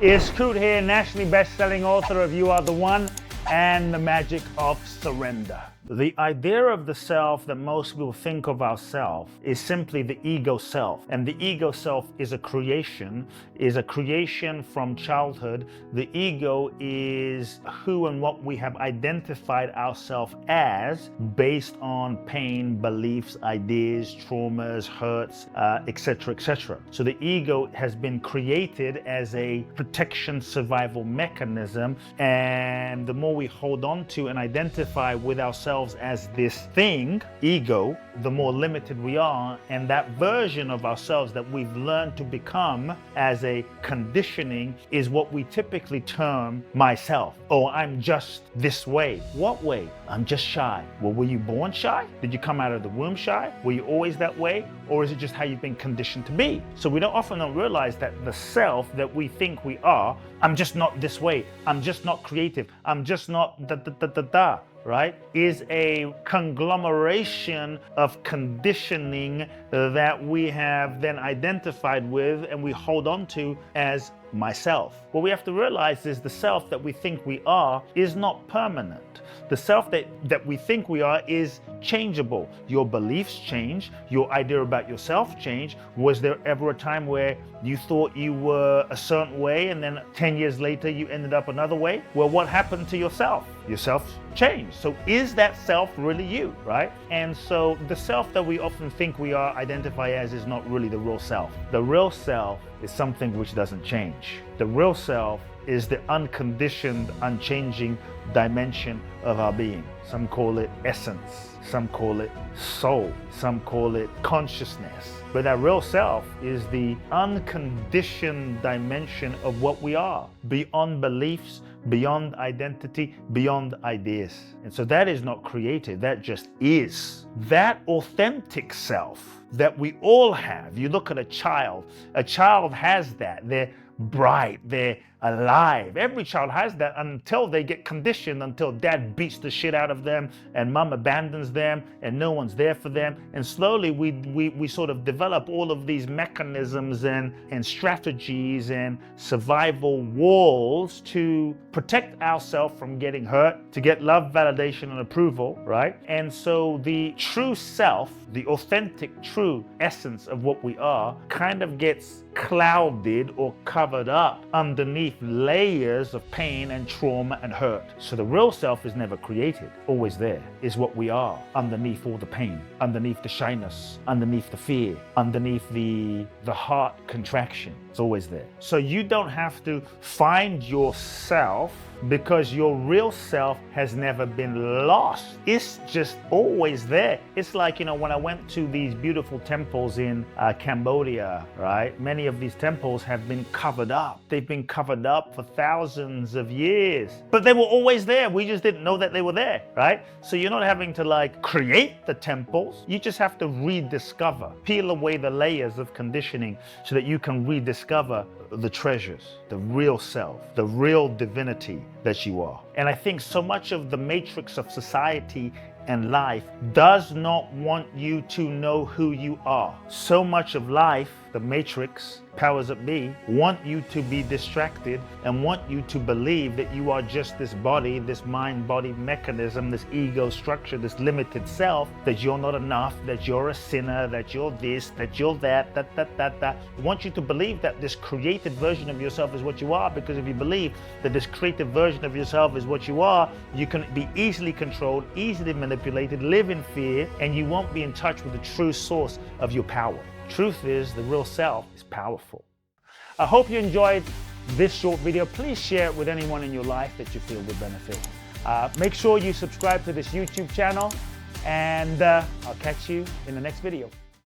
It's Coot here, nationally best-selling author of You Are the One and The Magic of Surrender. The idea of the self that most people think of ourselves is simply the ego self. And the ego self is a creation from childhood. The ego is who and what we have identified ourselves as based on pain, beliefs, ideas, traumas, hurts, etc., etc. So the ego has been created as a protection survival mechanism, and the more we hold on to and identify with ourselves as this thing, ego, the more limited we are, and that version of ourselves that we've learned to become as a conditioning is what we typically term myself. Oh, I'm just this way. What way? I'm just shy. Well, were you born shy? Did you come out of the womb shy? Were you always that way? Or is it just how you've been conditioned to be? So we often don't realize that the self that we think we are, I'm just not this way. I'm just not creative. I'm just not da, right, is a conglomeration of conditioning that we have then identified with and we hold on to as myself. What we have to realize is the self that we think we are is not permanent. The self that we think we are is changeable. Your beliefs change. Your idea about yourself change. Was there ever a time where you thought you were a certain way and then 10 years later you ended up another way? Well, what happened to yourself? Yourself changed. So is that self really you, right? And so the self that we often think we are, identify as, is not really the real self. The real self is something which doesn't change. The real self is the unconditioned, unchanging dimension of our being. Some call it essence, some call it soul, some call it consciousness. But our real self is the unconditioned dimension of what we are, beyond beliefs, beyond identity, beyond ideas. And so that is not created, that just is. That authentic self that we all have. You look at a child has that. They're bright, they're alive. Every child has that until they get conditioned, until dad beats the shit out of them and mom abandons them and no one's there for them. And slowly we sort of develop all of these mechanisms and strategies and survival walls to protect ourselves from getting hurt, to get love, validation, and approval, right? And so the true self, the authentic, true essence of what we are, kind of gets clouded or covered up underneath layers of pain and trauma and hurt. So the real self is never created, always there, is what we are underneath all the pain, underneath the shyness, underneath the fear, underneath the heart contraction. It's always there. So you don't have to find yourself, because your real self has never been lost. It's just always there. It's like, when I went to these beautiful temples in Cambodia, right? Many of these temples have been covered up. They've been covered up for thousands of years, but they were always there. We just didn't know that they were there, right? So you're not having to create the temples. You just have to rediscover, peel away the layers of conditioning so that you can rediscover the treasures, the real self, the real divinity that you are. And I think so much of the matrix of society and life does not want you to know who you are. So much of life, the matrix, powers that be, want you to be distracted and want you to believe that you are just this body, this mind-body mechanism, this ego structure, this limited self, that you're not enough, that you're a sinner, that you're this, that you're that. They want you to believe that this created version of yourself is what you are, because if you believe that this creative version of yourself is what you are, you can be easily controlled, easily manipulated, live in fear, and you won't be in touch with the true source of your power. Truth is, the real self is powerful. I hope you enjoyed this short video. Please share it with anyone in your life that you feel would benefit. Make sure you subscribe to this YouTube channel, and I'll catch you in the next video.